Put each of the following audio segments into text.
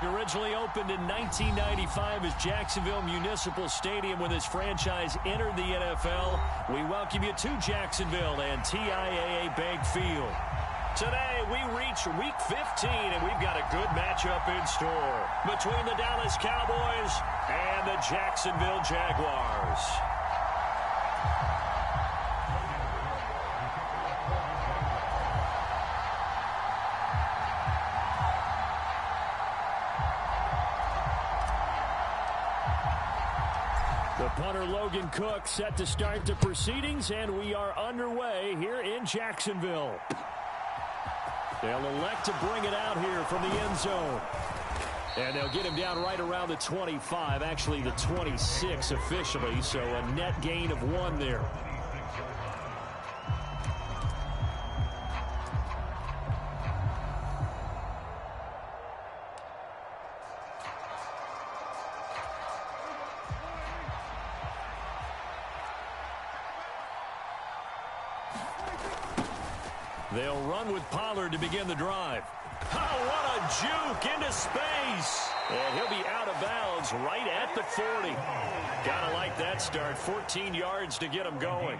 Originally opened in 1995 as Jacksonville Municipal Stadium when this franchise entered the NFL. We welcome you to Jacksonville and TIAA Bank Field. Today, we reach Week 15, and we've got a good matchup in store between the Dallas Cowboys and the Jacksonville Jaguars. The punter Logan Cook set to start the proceedings, and we are underway here in Jacksonville. They'll elect to bring it out here from the end zone. And they'll get him down right around the 25, actually the 26 officially, so a net gain of 1 there. They'll run with Pollard to begin the drive. Oh, what a juke into space. And he'll be out of bounds right at the 40. Gotta like that start. 14 yards to get him going.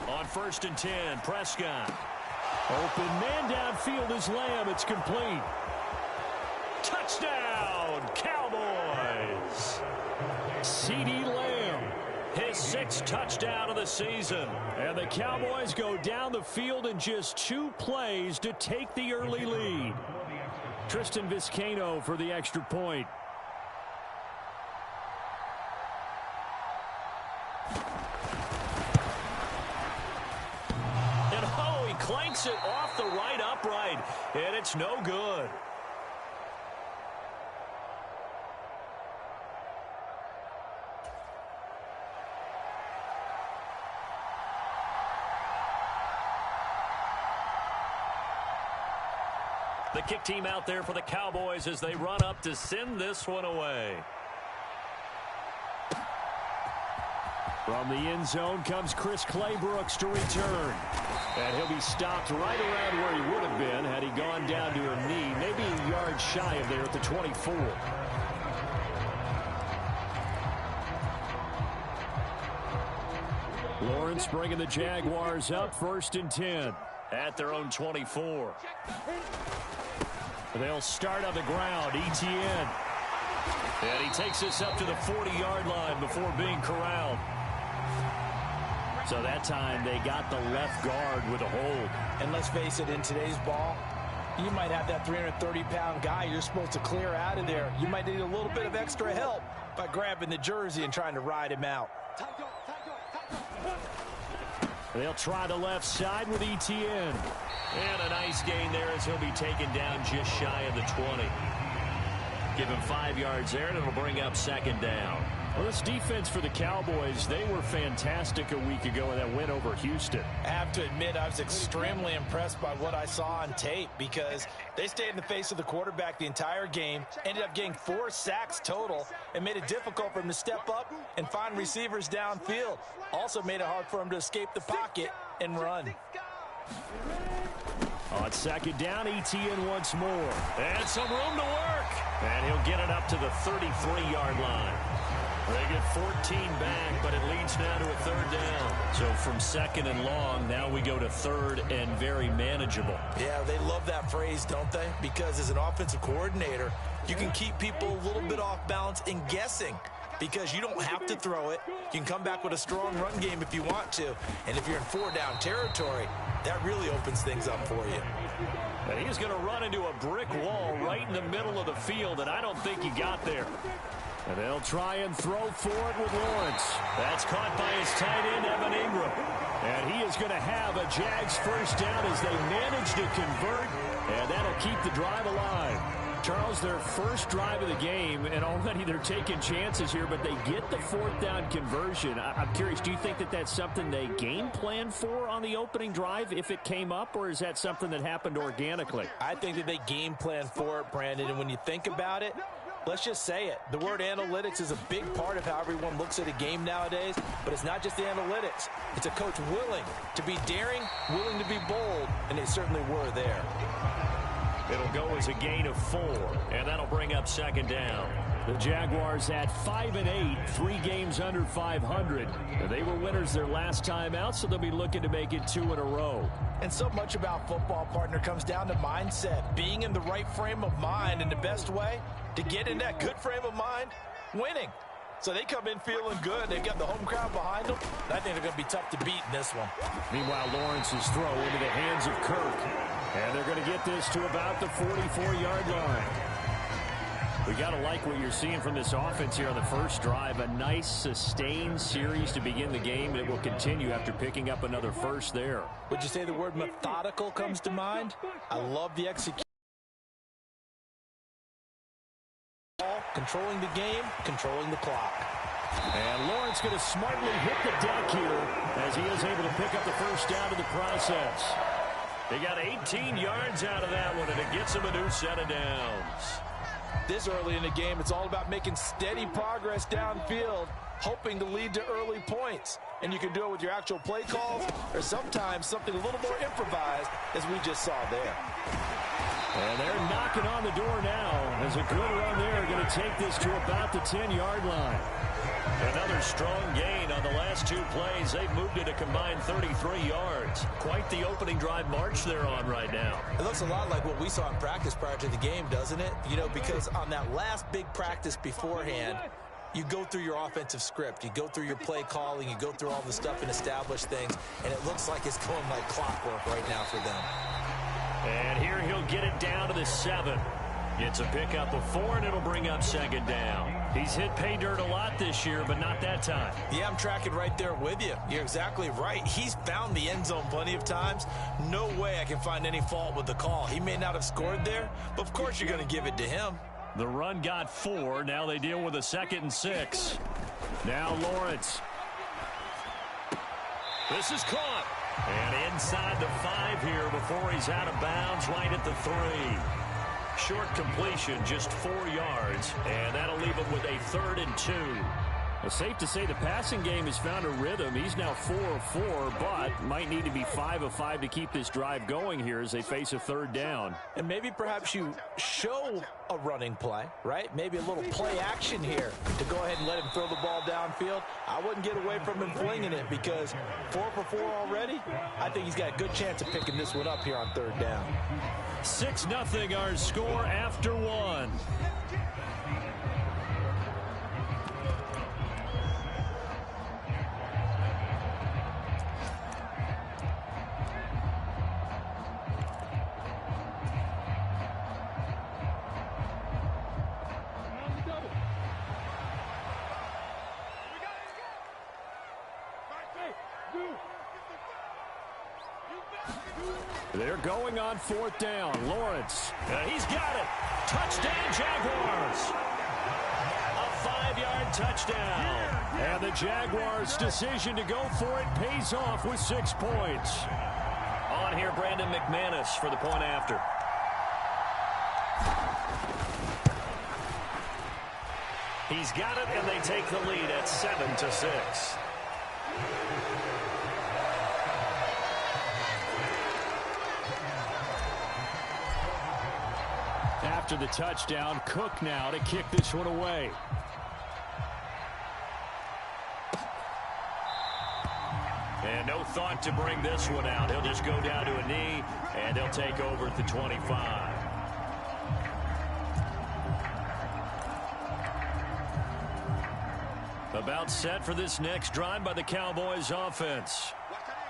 On 1st and 10, Prescott. Open man downfield is Lamb. It's complete. Touchdown, Cowboys! CeeDee Lamb, his 6th touchdown of the season. And the Cowboys go down the field in just 2 plays to take the early lead. Tristan Vizcaino for the extra point. And oh, he clanks it off the right upright. And it's no good. The kick team out there for the Cowboys as they run up to send this one away. From the end zone comes Chris Claybrooks to return. And he'll be stopped right around where he would have been had he gone down to a knee, maybe a yard shy of there at the 24. Lawrence bringing the Jaguars up 1st and 10 at their own 24. They'll start on the ground. Etienne. And he takes this up to the 40-yard line before being corralled. So that time they got the left guard with a hold. And let's face it, in today's ball, you might have that 330-pound guy you're supposed to clear out of there. You might need a little bit of extra help by grabbing the jersey and trying to ride him out. They'll try the left side with Etienne. And a nice gain there as he'll be taken down just shy of the 20. Give him 5 yards there, and it'll bring up 2nd down. Well, this defense for the Cowboys, they were fantastic a week ago in that win over Houston. I have to admit, I was extremely impressed by what I saw on tape because they stayed in the face of the quarterback the entire game, ended up getting 4 sacks total, and made it difficult for him to step up and find receivers downfield. Also made it hard for him to escape the pocket and run. On 2nd down, Etienne once more. And some room to work. And he'll get it up to the 33-yard line. They get 14 back, but it leads now to a 3rd down. So from 2nd and long, now we go to 3rd and very manageable. Yeah, they love that phrase, don't they? Because as an offensive coordinator, you can keep people a little bit off balance and guessing. Because you don't have to throw it. You can come back with a strong run game if you want to. And if you're in 4-down territory, that really opens things up for you. And he's going to run into a brick wall right in the middle of the field, and I don't think he got there. And they'll try and throw for it with Lawrence. That's caught by his tight end, Evan Ingram. And he is going to have a Jags 1st down as they manage to convert, and that'll keep the drive alive. Charles, their first drive of the game, and already they're taking chances here, but they get the 4th down conversion. I'm curious, do you think that that's something they game plan for on the opening drive if it came up, or is that something that happened organically? I think that they game plan for it, Brandon, and when you think about it, Let's just say it. The word analytics is a big part of how everyone looks at a game nowadays, but it's not just the analytics. It's a coach willing to be daring, willing to be bold, and they certainly were there. It'll go as a gain of 4, and that'll bring up second down. The Jaguars at 5-8, 3 games under 500. They were winners their last time out, so they'll be looking to make it 2 in a row. And so much about football, partner, comes down to mindset, being in the right frame of mind, and the best way to get in that good frame of mind, winning. So they come in feeling good. They've got the home crowd behind them. I think they're going to be tough to beat in this one. Meanwhile, Lawrence's throw into the hands of Kirk. And they're going to get this to about the 44-yard line. We got to like what you're seeing from this offense here on the first drive. A nice, sustained series to begin the game. It will continue after picking up another first there. Would you say the word methodical comes to mind? I love the execution. Controlling the game, controlling the clock. And Lawrence going to smartly hit the deck here as he is able to pick up the first down in the process. They got 18 yards out of that one, and it gets them a new set of downs. This early in the game, it's all about making steady progress downfield, hoping to lead to early points. And you can do it with your actual play calls or sometimes something a little more improvised, as we just saw there. And they're knocking on the door now as a good run there going to take this to about the 10-yard line. Another strong gain on the last 2 plays. They've moved it a combined 33 yards. Quite the opening drive march they're on right now. It looks a lot like what we saw in practice prior to the game, doesn't it? You know, because on that last big practice beforehand, you go through your offensive script. You go through your play calling. You go through all the stuff and establish things. And it looks like it's going like clockwork right now for them. And here he'll get it down to the 7. Gets a pickup of 4, and it'll bring up second down. He's hit pay dirt a lot this year, but not that time. Yeah, I'm tracking right there with you. You're exactly right. He's found the end zone plenty of times. No way I can find any fault with the call. He may not have scored there, but of course you're going to give it to him. The run got 4. Now they deal with a 2nd and 6. Now Lawrence. This is caught. And inside the 5 here before he's out of bounds right at the 3. Short completion, just 4 yards, and that'll leave him with a 3rd and 2. Well, safe to say the passing game has found a rhythm. He's now 4 of 4, but might need to be 5 of 5 to keep this drive going here as they face a 3rd down. And maybe perhaps you show a running play, right? Maybe a little play action here to go ahead and let him throw the ball downfield. I wouldn't get away from him flinging it because 4 for 4 already. I think he's got a good chance of picking this one up here on 3rd down. 6-0 our score after 1. They're going on 4th down. Lawrence. He's got it. Touchdown, Jaguars. A 5-yard touchdown. And the Jaguars' decision to go for it pays off with 6 points. On here, Brandon McManus for the point after. He's got it, and they take the lead at 7-6. After the touchdown, Cook now to kick this one away. And no thought to bring this one out. He'll just go down to a knee, and they'll take over at the 25. About set for this next drive by the Cowboys offense.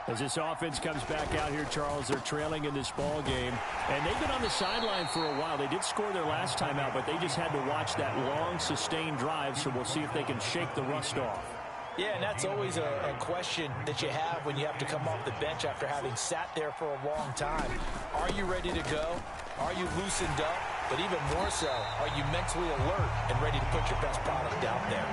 As this offense comes back out here, Charles, they're trailing in this ball game. And they've been on the sideline for a while. They did score their last time out, but they just had to watch that long, sustained drive, so we'll see if they can shake the rust off. Yeah, and that's always a question that you have when you have to come off the bench after having sat there for a long time. Are you ready to go? Are you loosened up? but even more so, are you mentally alert and ready to put your best product out there?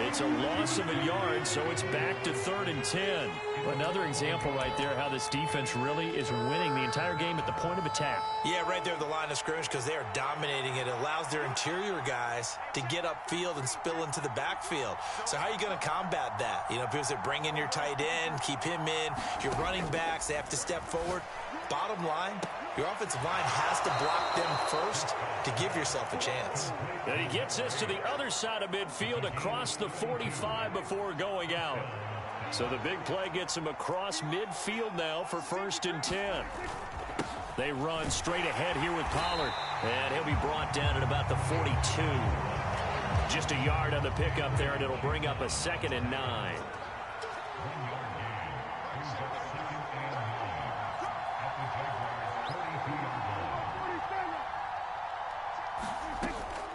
It's a loss of a yard, so it's back to 3rd and 10. Another example right there how this defense really is winning the entire game at the point of attack. Yeah, right there at the line of scrimmage because they are dominating it. It allows their interior guys to get upfield and spill into the backfield. So how are you going to combat that? You know, because they bring in your tight end, keep him in. Your running backs, they have to step forward. Bottom line, your offensive line has to block them first to give yourself a chance. And he gets this to the other side of midfield across the 45 before going out. So the big play gets him across midfield now for 1st and 10. They run straight ahead here with Pollard. And he'll be brought down at about the 42. Just a yard on the pickup there, and it'll bring up a 2nd and 9.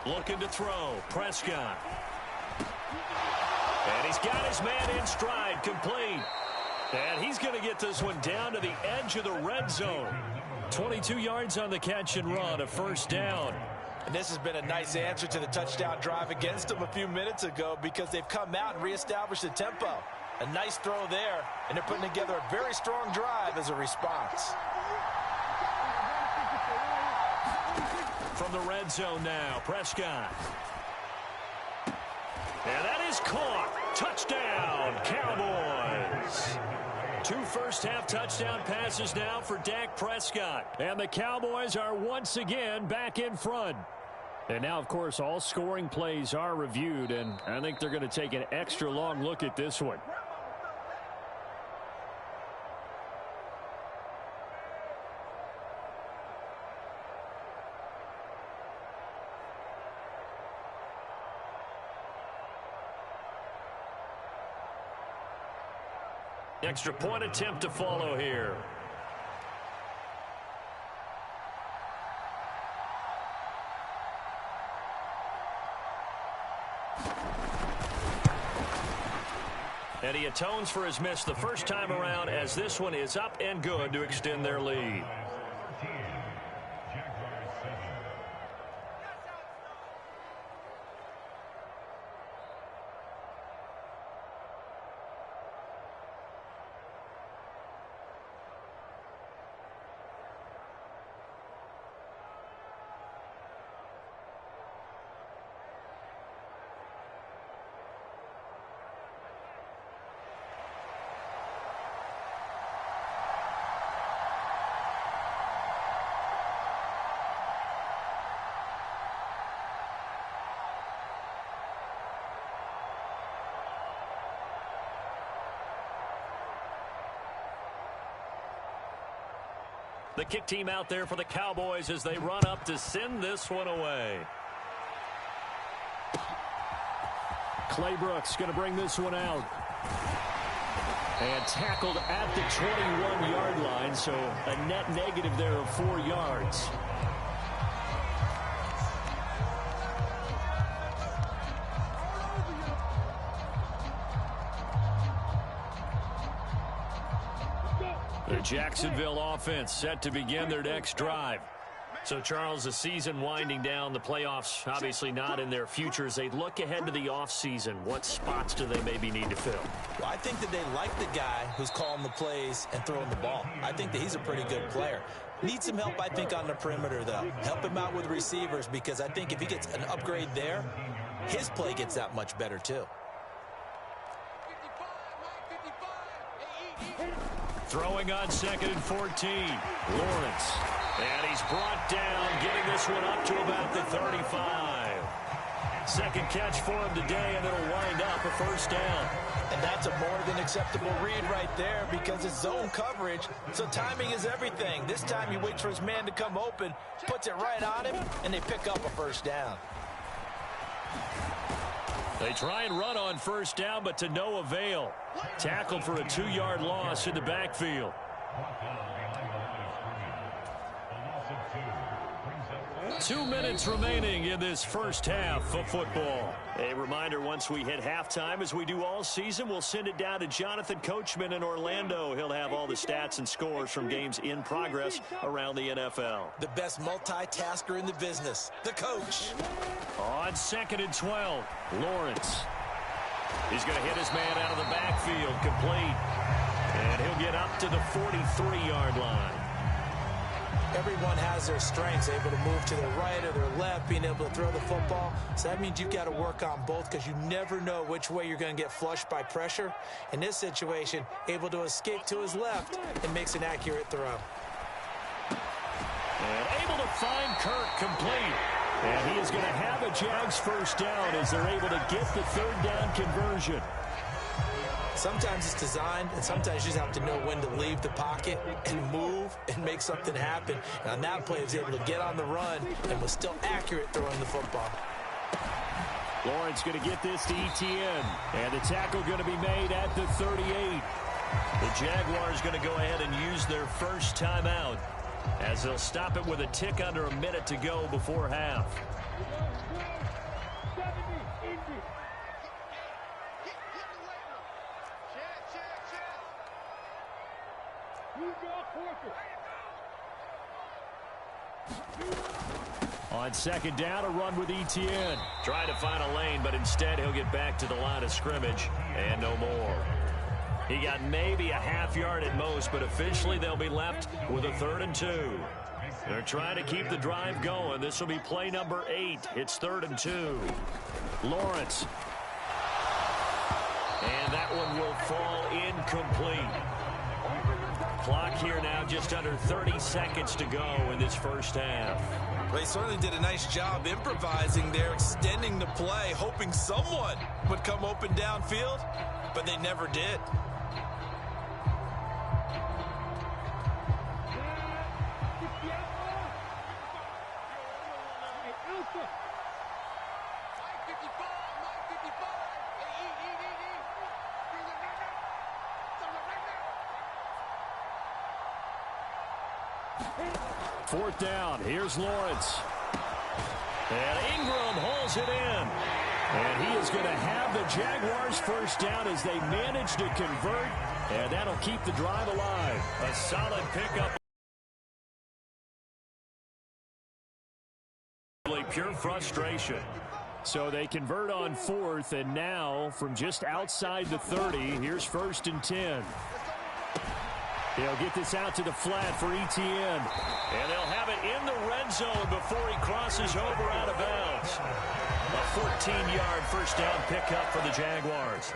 Looking to throw. Prescott. And he's got his man in stride, complete. And he's going to get this one down to the edge of the red zone. 22 yards on the catch and run, a 1st down. And this has been a nice answer to the touchdown drive against them a few minutes ago because they've come out and reestablished the tempo. A nice throw there, and they're putting together a very strong drive as a response. From the red zone now, Prescott. And that is caught. Touchdown, Cowboys. 2 first-half touchdown passes now for Dak Prescott. And the Cowboys are once again back in front. And now, of course, all scoring plays are reviewed, and I think they're going to take an extra long look at this one. Extra point attempt to follow here. And he atones for his miss the first time around as this one is up and good to extend their lead. The kick team out there for the Cowboys as they run up to send this one away. Clay Brooks going to bring this one out. And tackled at the 21-yard line, so a net negative there of 4 yards. The Jacksonville offense set to begin their next drive. So, Charles, the season winding down, the playoffs obviously not in their future. As they look ahead to the offseason, what spots do they maybe need to fill? Well, I think that they like the guy who's calling the plays and throwing the ball. I think that he's a pretty good player. Needs some help, I think, on the perimeter, though. Help him out with receivers because I think if he gets an upgrade there, his play gets that much better, too. Throwing on 2nd and 14. Lawrence. And he's brought down, getting this one up to about the 35. Second catch for him today, and it'll wind up a 1st down. And that's a more than acceptable read right there because it's zone coverage, so timing is everything. This time he waits for his man to come open, puts it right on him, and they pick up a 1st down. They try and run on 1st down, but to no avail. Tackled for a 2-yard loss in the backfield. 2 minutes remaining in this first half of football. A reminder, once we hit halftime, as we do all season, we'll send it down to Jonathan Coachman in Orlando. He'll have all the stats and scores from games in progress around the NFL. The best multitasker in the business, the coach. On 2nd and 12, Lawrence. He's going to hit his man out of the backfield, complete. And he'll get up to the 43-yard line. Everyone has their strengths, able to move to their right or their left, being able to throw the football. So that means you've got to work on both, because you never know which way you're going to get flushed by pressure. In this situation, able to escape to his left and makes an accurate throw. And able to find Kirk, complete. And he is going to have a Jags first down as they're able to get the third down conversion. Sometimes it's designed, and sometimes you just have to know when to leave the pocket and move and make something happen. And on that play, he was able to get on the run and was still accurate throwing the football. Lawrence going to get this to Etienne. And the tackle going to be made at the 38. The Jaguars going to go ahead and use their first timeout, as they'll stop it with a tick under a minute to go before half. On 2nd down, a run with Etienne. Trying to find a lane, but instead he'll get back to the line of scrimmage and no more. He got maybe a half yard at most, but officially they'll be left with a 3rd and 2. They're trying to keep the drive going. This will be play number 8. It's 3rd and 2. Lawrence. And that one will fall incomplete. Clock here now, just under 30 seconds to go in this first half. Well, they certainly did a nice job improvising there, extending the play, hoping someone would come open downfield, but they never did. Fourth down. Here's Lawrence. And Ingram holds it in. And he is going to have the Jaguars first down as they manage to convert. And that'll keep the drive alive. A solid pickup. Pure frustration. So they convert on 4th, and now from just outside the 30, here's 1st and 10. They'll get this out to the flat for Etienne. And they'll have it in the red zone before he crosses over out of bounds. A 14-yard first down pickup for the Jaguars.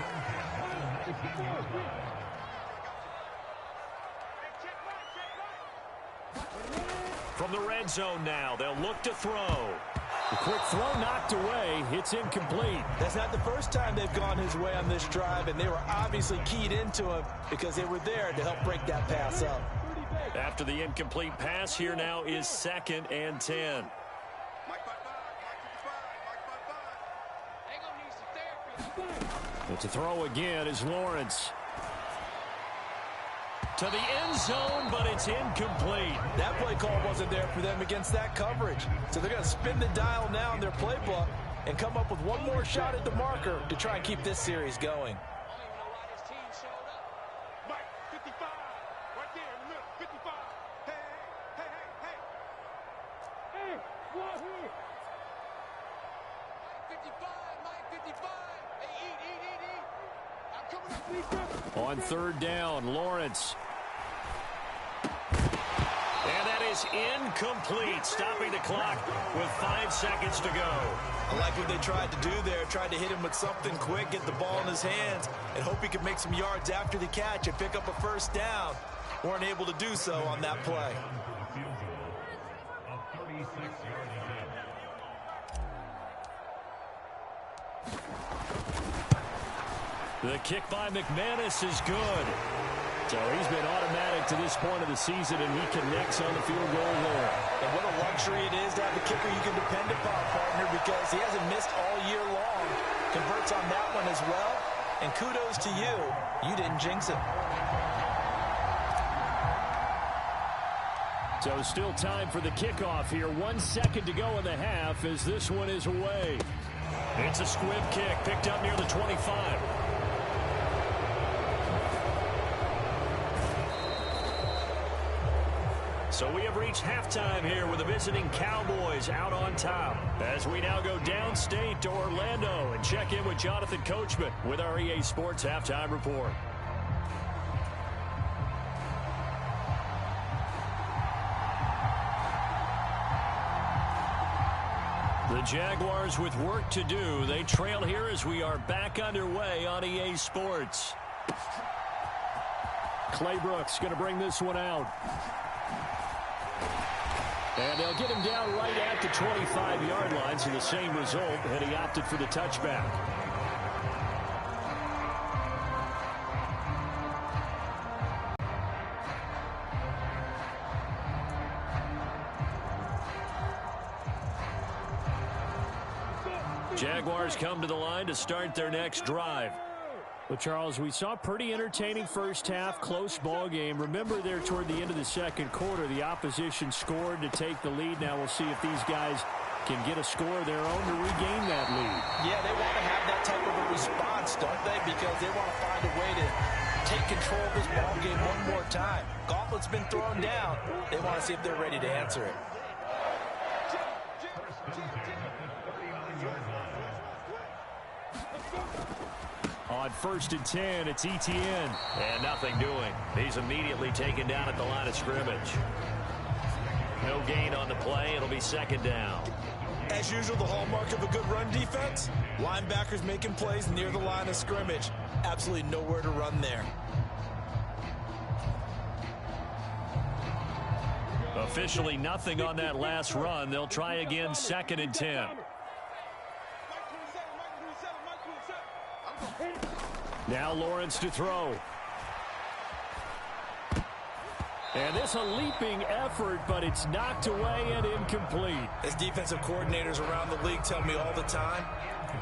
From the red zone now, they'll look to throw. The quick throw knocked away. It's incomplete. That's not the first time they've gone his way on this drive, and they were obviously keyed into him because they were there to help break that pass up. After the incomplete pass, here now is 2nd and 10. But to throw again is Lawrence. To the end zone, but it's incomplete. That play call wasn't there for them against that coverage. So they're going to spin the dial now in their playbook and come up with one more shot at the marker to try and keep this series going. On 3rd down, Lawrence. And that is incomplete, stopping the clock with 5 seconds to go. I like what they tried to do there, tried to hit him with something quick, get the ball in his hands, and hope he could make some yards after the catch and pick up a first down. Weren't able to do so on that play. The kick by McManus is good. So he's been automatic to this point of the season, and he connects on the field goal there. And what a luxury it is to have a kicker you can depend upon, partner, because he hasn't missed all year long. Converts on that one as well. And kudos to you. You didn't jinx it. So still time for the kickoff here. 1 second to go in the half as this one is away. It's a squib kick picked up near the 25. So we have reached halftime here with the visiting Cowboys out on top. As we now go downstate to Orlando and check in with Jonathan Coachman with our EA Sports Halftime Report. The Jaguars with work to do. They trail here as we are back underway on EA Sports. Clay Brooks going to bring this one out. And they'll get him down right at the 25-yard line, so the same result, and he opted for the touchback. Jaguars come to the line to start their next drive. Well, Charles, we saw a pretty entertaining first half, close ball game. Remember there toward the end of the second quarter, the opposition scored to take the lead. Now we'll see if these guys can get a score of their own to regain that lead. Yeah, they want to have that type of a response, don't they? Because they want to find a way to take control of this ball game one more time. Gauntlet's been thrown down. They want to see if they're ready to answer it. On 1st and 10, it's Etienne. And nothing doing. He's immediately taken down at the line of scrimmage. No gain on the play. It'll be second down. As usual, the hallmark of a good run defense, linebackers making plays near the line of scrimmage. Absolutely nowhere to run there. Officially nothing on that last run. They'll try again, 2nd and 10. Now Lawrence to throw. And this a leaping effort, but it's knocked away and incomplete. As defensive coordinators around the league tell me all the time,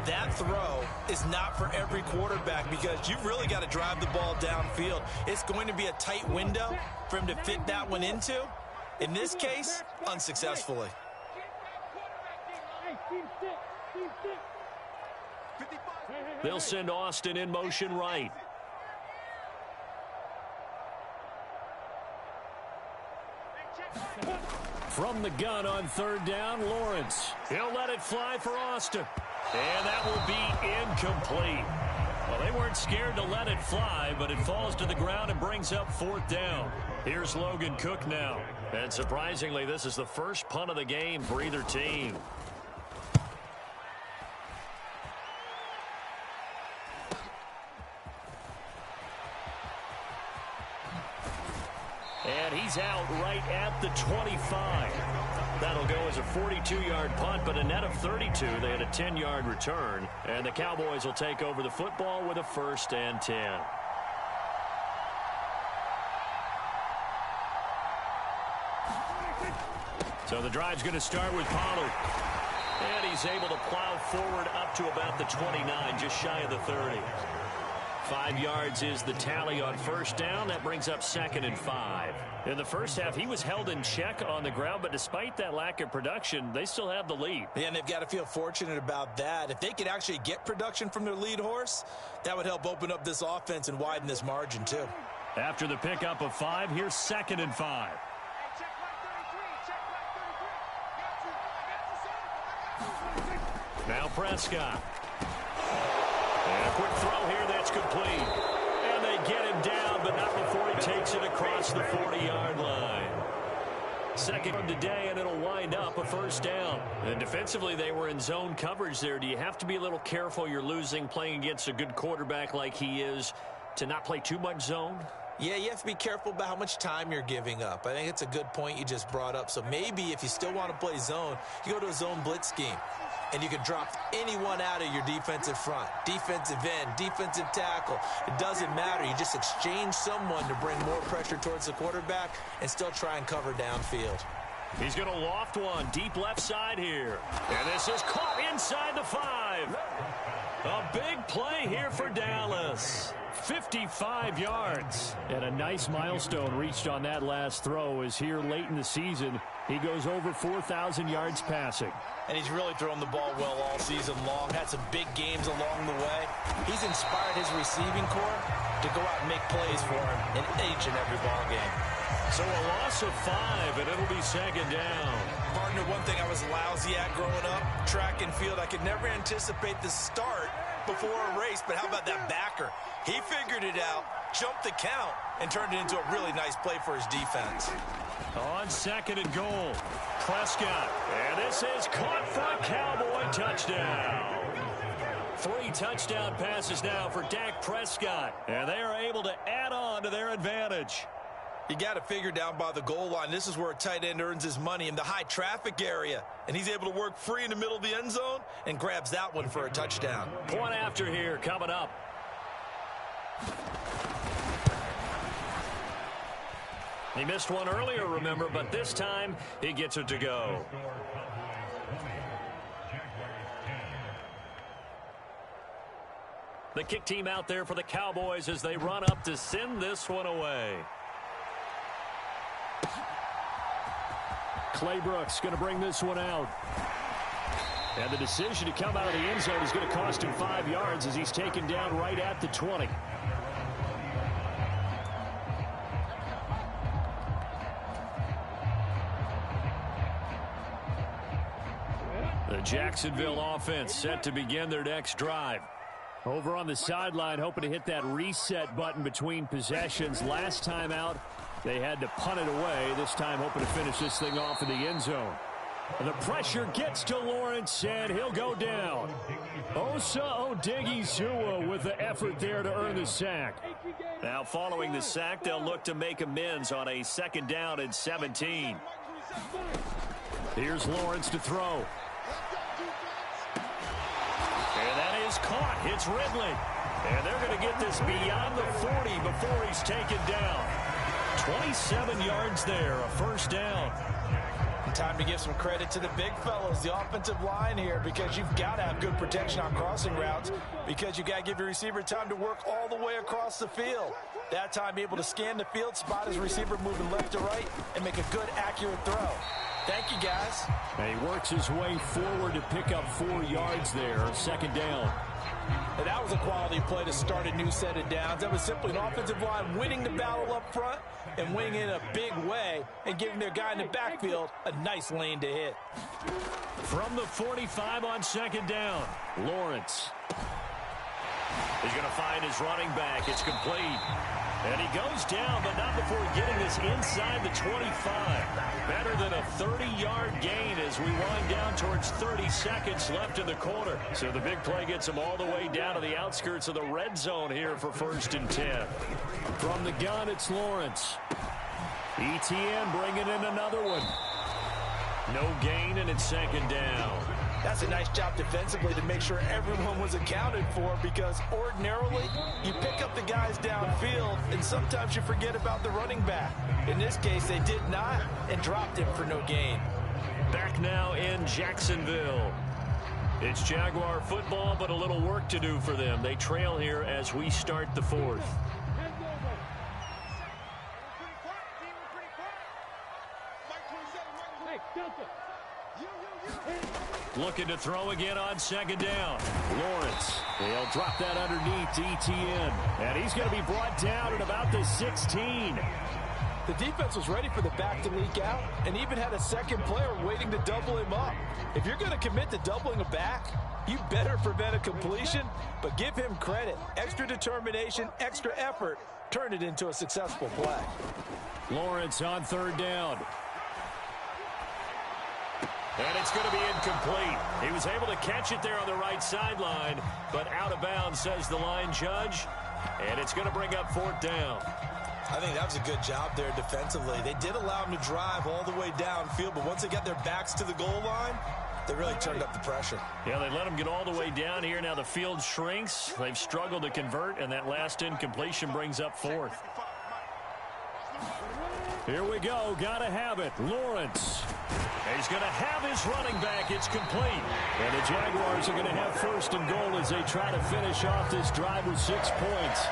that throw is not for every quarterback because you've really got to drive the ball downfield. It's going to be a tight window for him to fit that one into. In this case, unsuccessfully. They'll send Austin in motion right. From the gun on 3rd down, Lawrence. He'll let it fly for Austin. And that will be incomplete. Well, they weren't scared to let it fly, but it falls to the ground and brings up 4th down. Here's Logan Cook now. And surprisingly, this is the first punt of the game for either team. And he's out right at the 25. That'll go as a 42-yard punt, but a net of 32. They had a 10-yard return. And the Cowboys will take over the football with a 1st and 10. So the drive's going to start with Pollard. And he's able to plow forward up to about the 29, just shy of the 30. 5 yards is the tally on 1st down. That brings up 2nd and 5. In the first half, he was held in check on the ground, but despite that lack of production, they still have the lead. Yeah, and they've got to feel fortunate about that. If they could actually get production from their lead horse, that would help open up this offense and widen this margin, too. After the pickup of 5, here's 2nd and 5. Now Prescott. And a quick throw here that's complete. And they get him down, but not before he takes it across the 40-yard line. Second of the day, and it'll wind up a 1st down. And defensively, they were in zone coverage there. Do you have to be a little careful? You're losing playing against a good quarterback like he is to not play too much zone? Yeah, you have to be careful about how much time you're giving up. I think it's a good point you just brought up. So maybe if you still want to play zone, you go to a zone blitz scheme. And you can drop anyone out of your defensive front. Defensive end, defensive tackle. It doesn't matter. You just exchange someone to bring more pressure towards the quarterback and still try and cover downfield. He's going to loft one deep left side here. And this is caught inside the 5. A big play here for Dallas. 55 yards. And a nice milestone reached on that last throw as here late in the season, he goes over 4,000 yards passing. And he's really thrown the ball well all season long. Had some big games along the way. He's inspired his receiving corps to go out and make plays for him in each and every ball game. So a loss of 5, and it'll be second down. Partner, one thing I was lousy at growing up, track and field, I could never anticipate the start before a race, but how about that backer? He figured it out, jumped the count, and turned it into a really nice play for his defense. On second and goal, Prescott. And this is caught for a Cowboy touchdown. 3 touchdown passes now for Dak Prescott. And they are able to add on to their advantage. You got to figure down by the goal line. This is where a tight end earns his money in the high traffic area. And he's able to work free in the middle of the end zone and grabs that one for a touchdown. Point after here coming up. He missed one earlier, remember, but this time he gets it to go. The kick team out there for the Cowboys as they run up to send this one away. Clay Brooks going to bring this one out. And the decision to come out of the end zone is going to cost him 5 yards as he's taken down right at the 20. The Jacksonville offense set to begin their next drive. Over on the sideline, hoping to hit that reset button between possessions. Last time out, they had to punt it away. This time, hoping to finish this thing off in the end zone. The pressure gets to Lawrence, and he'll go down. Osa Odighizuwa with the effort there to earn the sack. Now, following the sack, they'll look to make amends on a second down and 17. Here's Lawrence to throw. And that is caught. It's Ridley. And they're going to get this beyond the 40 before he's taken down. 27 yards there, a first down. Time to give some credit to the big fellows, the offensive line here, because you've got to have good protection on crossing routes, because you've got to give your receiver time to work all the way across the field. That time, able to scan the field, spot his receiver moving left to right, and make a good, accurate throw. Thank you, guys. And he works his way forward to pick up 4 yards there, second down. And that was a quality play to start a new set of downs. That was simply an offensive line winning the battle up front and winning in a big way and giving their guy in the backfield a nice lane to hit. From the 45 on second down, Lawrence. He's going to find his running back. It's complete. And he goes down, but not before getting this inside the 25. Better than a 30-yard gain as we wind down towards 30 seconds left in the quarter. So the big play gets him all the way down to the outskirts of the red zone here for 1st and 10. From the gun, it's Lawrence. ETN bringing in another one. No gain, and it's second down. That's a nice job defensively to make sure everyone was accounted for, because ordinarily you pick up the guys downfield and sometimes you forget about the running back. In this case, they did not and dropped him for no gain. Back now in Jacksonville. It's Jaguar football, but a little work to do for them. They trail here as we start the 4th. Looking to throw again on second down. Lawrence, they'll drop that underneath to ETN. And he's going to be brought down at about the 16. The defense was ready for the back to leak out and even had a second player waiting to double him up. If you're going to commit to doubling a back, you better prevent a completion, but give him credit. Extra determination, extra effort, turned it into a successful play. Lawrence on third down. And it's going to be incomplete. He was able to catch it there on the right sideline, but out of bounds, says the line judge. And it's going to bring up 4th down. I think that was a good job there defensively. They did allow him to drive all the way downfield, but once they got their backs to the goal line, they really turned up the pressure. Yeah, they let him get all the way down here. Now the field shrinks. They've struggled to convert, and that last incompletion brings up 4th. Here we go. Got to have it. Lawrence. And he's going to have his running back. It's complete. And the Jaguars are going to have first and goal as they try to finish off this drive with 6 points.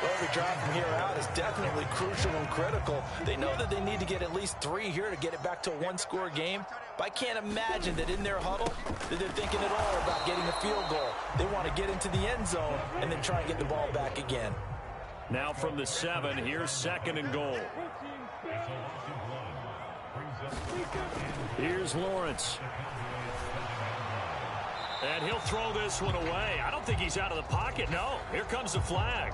Well, every drive from here out is definitely crucial and critical. They know that they need to get at least 3 here to get it back to a one-score game. But I can't imagine that in their huddle that they're thinking at all about getting a field goal. They want to get into the end zone and then try and get the ball back again. Now from the 7, here's second and goal. Here's Lawrence. And he'll throw this one away. I don't think he's out of the pocket. No, here comes the flag.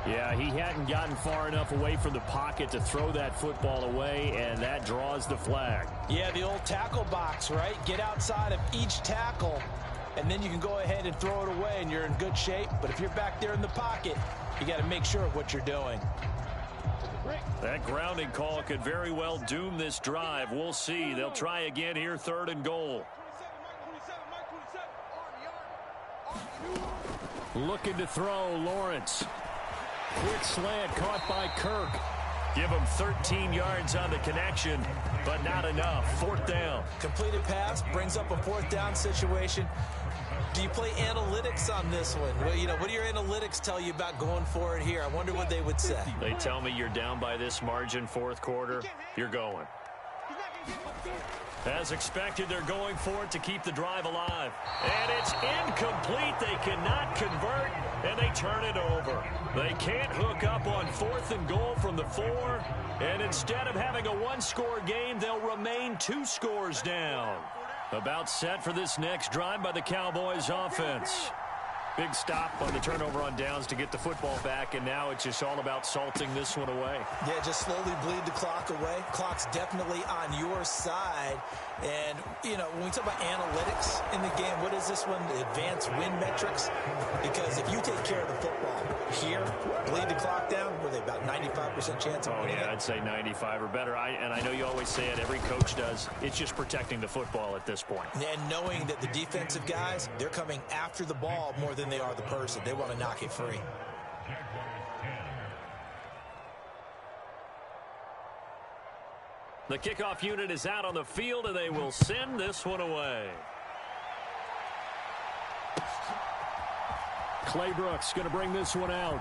Yeah, he hadn't gotten far enough away from the pocket to throw that football away, and that draws the flag. Yeah, the old tackle box, right? Get outside of each tackle, and then you can go ahead and throw it away, and you're in good shape. But if you're back there in the pocket, you got to make sure of what you're doing. That grounding call could very well doom this drive. We'll see. They'll try again here, third and goal. Looking to throw, Lawrence. Quick slant caught by Kirk. Give him 13 yards on the connection, but not enough. Fourth down. Completed pass brings up a fourth down situation. Do you play analytics on this one? Well, you know, what do your analytics tell you about going for it here? I wonder what they would say. They tell me you're down by this margin, fourth quarter. You're going. As expected, they're going for it to keep the drive alive. And it's incomplete. They cannot convert, and they turn it over. They can't hook up on fourth and goal from the 4. And instead of having a one-score game, they'll remain 2 scores down. About set for this next drive by the Cowboys offense. Big stop on the turnover on downs to get the football back, and now it's just all about salting this one away. Yeah, just slowly bleed the clock away. Clock's definitely on your side. And, you know, when we talk about analytics in the game, what is this one? The advanced win metrics? Because if you take care of the football here, bleed the clock down, were they about 95% chance of winning? Oh, yeah, I'd say 95 or better. And I know you always say it, every coach does. It's just protecting the football at this point. And knowing that the defensive guys, they're coming after the ball more than they are the person. They want to knock it free. The kickoff unit is out on the field, and they will send this one away. Clay Brooks going to bring this one out.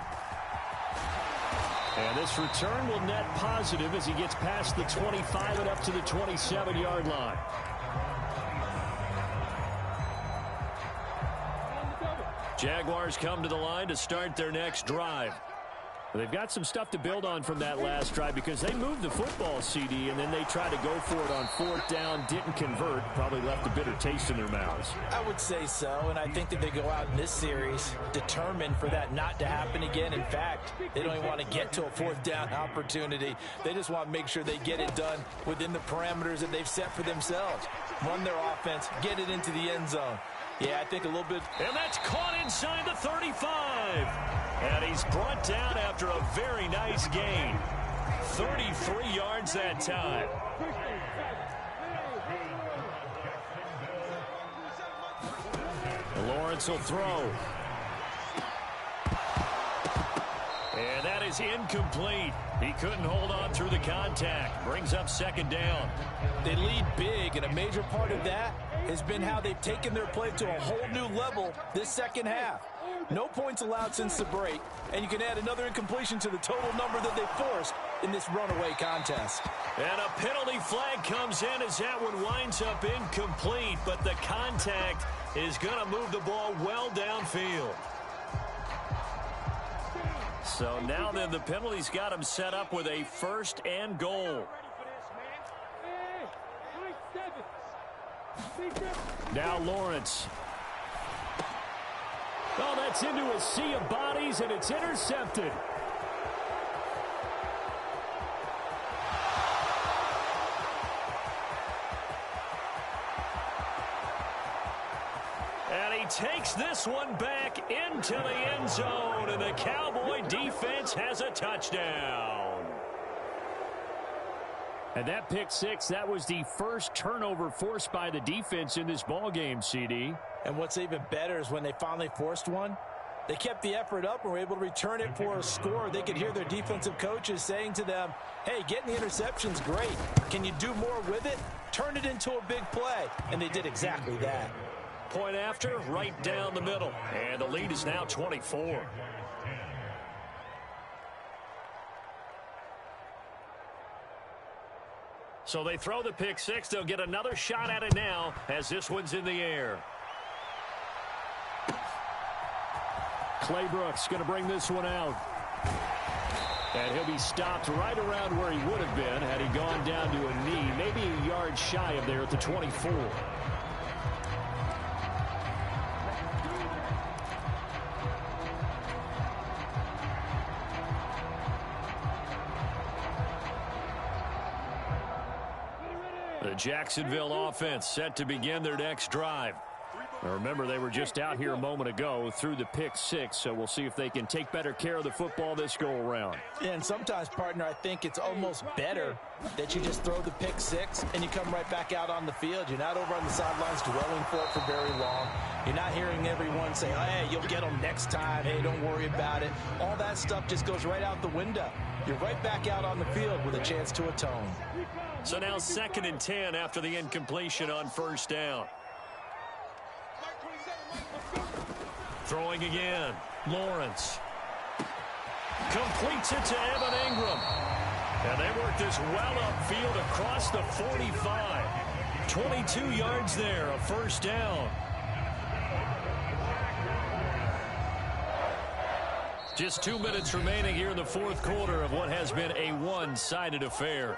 And this return will net positive as he gets past the 25 and up to the 27-yard line. Jaguars come to the line to start their next drive. They've got some stuff to build on from that last drive because they moved the football, CD, and then they tried to go for it on fourth down, didn't convert, probably left a bitter taste in their mouths. I would say so, and I think that they go out in this series determined for that not to happen again. In fact, they don't even want to get to a fourth down opportunity. They just want to make sure they get it done within the parameters that they've set for themselves. Run their offense, get it into the end zone. Yeah, I think a little bit. And that's caught inside the 35. And he's brought down after a very nice gain. 33 yards that time. Lawrence will throw. And that is incomplete. He couldn't hold on through the contact. Brings up second down. They lead big, and a major part of that has been how they've taken their play to a whole new level this second half. No points allowed since the break, and you can add another incompletion to the total number that they forced in this runaway contest. And a penalty flag comes in as that one winds up incomplete, but the contact is going to move the ball well downfield. So now then the penalty's got him set up with a first and goal. Now Lawrence. Oh, that's into a sea of bodies, and it's intercepted. And he takes this one back into the end zone, and the Cowboy defense has a touchdown. And that pick six, that was the first turnover forced by the defense in this ballgame, CD. And what's even better is when they finally forced one, They kept the effort up and were able to return it for a score. They could hear their defensive coaches saying to them, hey, getting the interception's great. Can you do more with it? Turn it into a big play. And they did exactly that. Point after, right down the middle. And the lead is now 24. So they throw the pick six. They'll get another shot at it now as this one's in the air. Clay Brooks going to bring this one out. And he'll be stopped right around where he would have been had he gone down to a knee, maybe a yard shy of there at the 24. The Jacksonville offense set to begin their next drive. Now remember, they were just out here a moment ago through the pick six, so we'll see if they can take better care of the football this go-around. Yeah, and sometimes, partner, I think it's almost better that you just throw the pick six and you come right back out on the field. You're not over on the sidelines dwelling for it for very long. You're not hearing everyone say, oh, hey, you'll get them next time. Hey, don't worry about it. All that stuff just goes right out the window. You're right back out on the field with a chance to atone. So now 2nd and 10 after the incompletion on first down. Throwing again. Lawrence. Completes it to Evan Ingram. And they work this well upfield across the 45. 22 yards there, a first down. Just 2 minutes remaining here in the fourth quarter of what has been a one-sided affair.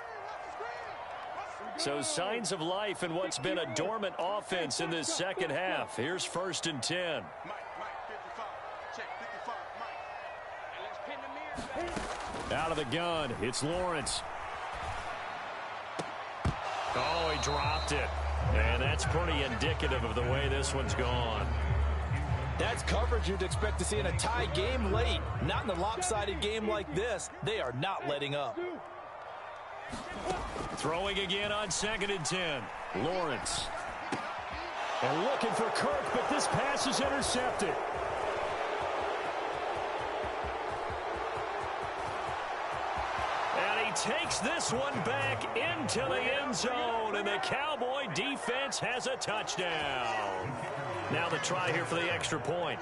So signs of life in what's been a dormant offense in this second half. Here's 1st and 10. Out of the gun, it's Lawrence. Oh, he dropped it. And that's pretty indicative of the way this one's gone. That's coverage you'd expect to see in a tie game late. Not in a lopsided game like this. They are not letting up. Throwing again on 2nd and 10. Lawrence. And looking for Kirk, but this pass is intercepted. And he takes this one back into the end zone, and the Cowboy defense has a touchdown. Now the try here for the extra point.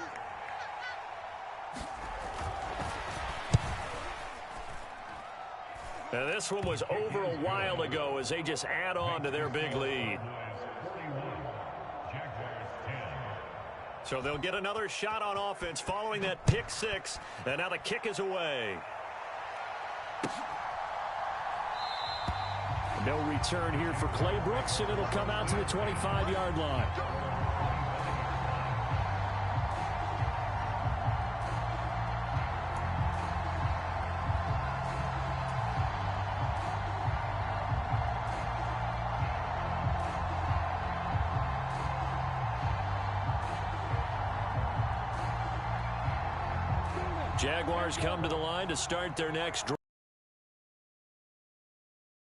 Now this one was over a while ago as they just add on to their big lead. So they'll get another shot on offense following that pick six, and now the kick is away. No return here for Clay Brooks, and it'll come out to the 25-yard line. Jaguars come to the line to start their next drive.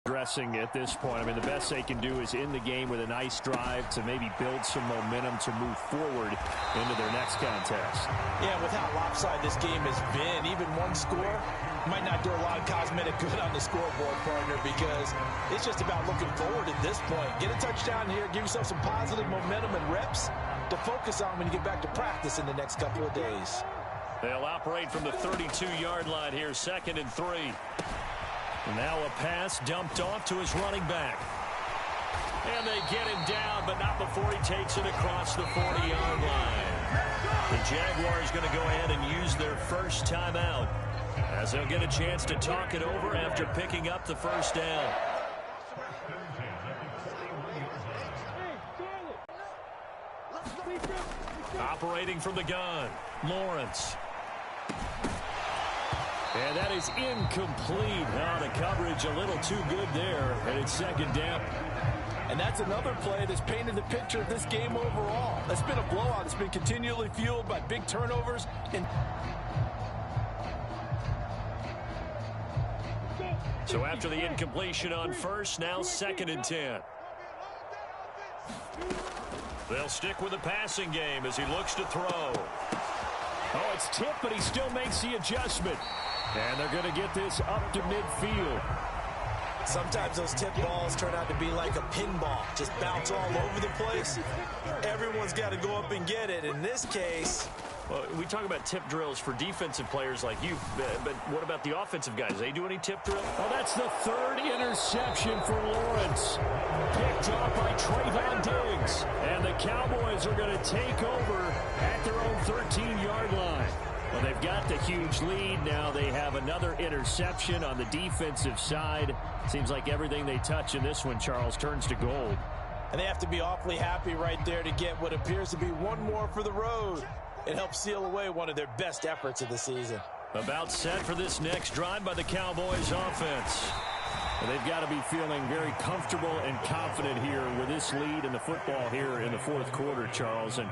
Dressing at this point. I mean, the best they can do is in the game with a nice drive to maybe build some momentum to move forward into their next contest. Yeah, with how lopsided this game has been, even one score might not do a lot of cosmetic good on the scoreboard, partner, because it's just about looking forward at this point. Get a touchdown here, give yourself some positive momentum and reps to focus on when you get back to practice in the next couple of days. They'll operate from the 32-yard line here, 2nd and 3. Now a pass dumped off to his running back. And they get him down, but not before he takes it across the 40-yard line. The Jaguars going to go ahead and use their first timeout as they'll get a chance to talk it over after picking up the first down. Operating from the gun, Lawrence. And that is incomplete. Now the coverage a little too good there, and it's 2nd down. And that's another play that's painted the picture of this game overall. It's been a blowout. It's been continually fueled by big turnovers. So after the incompletion on first, now 2nd and 10. They'll stick with the passing game as he looks to throw. Oh, it's tipped, but he still makes the adjustment. And they're going to get this up to midfield. Sometimes those tip balls turn out to be like a pinball. Just bounce all over the place. Everyone's got to go up and get it. In this case... Well, we talk about tip drills for defensive players like you, but what about the offensive guys? They do any tip drill? Oh, that's the third interception for Lawrence. Picked off by Trayvon Diggs. And the Cowboys are going to take over at their own 13-yard line. Well, they've got the huge lead. Now they have another interception on the defensive side. Seems like everything they touch in this one, Charles, turns to gold. And they have to be awfully happy right there to get what appears to be one more for the road. It helps seal away one of their best efforts of the season. About set for this next drive by the Cowboys offense. Well, they've got to be feeling very comfortable and confident here with this lead in the football here in the fourth quarter, Charles. And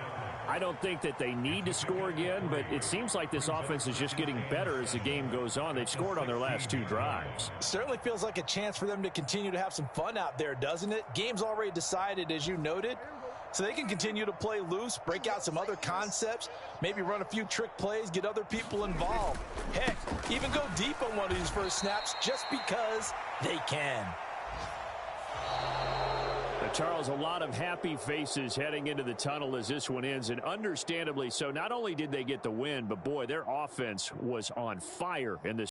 I don't think that they need to score again, but it seems like this offense is just getting better as the game goes on. They've scored on their last two drives. Certainly feels like a chance for them to continue to have some fun out there, doesn't it? Game's already decided, as you noted. So they can continue to play loose, break out some other concepts, maybe run a few trick plays, get other people involved. Heck, even go deep on one of these first snaps just because they can. Charles, a lot of happy faces heading into the tunnel as this one ends, and understandably so. Not only did they get the win, but boy, their offense was on fire in this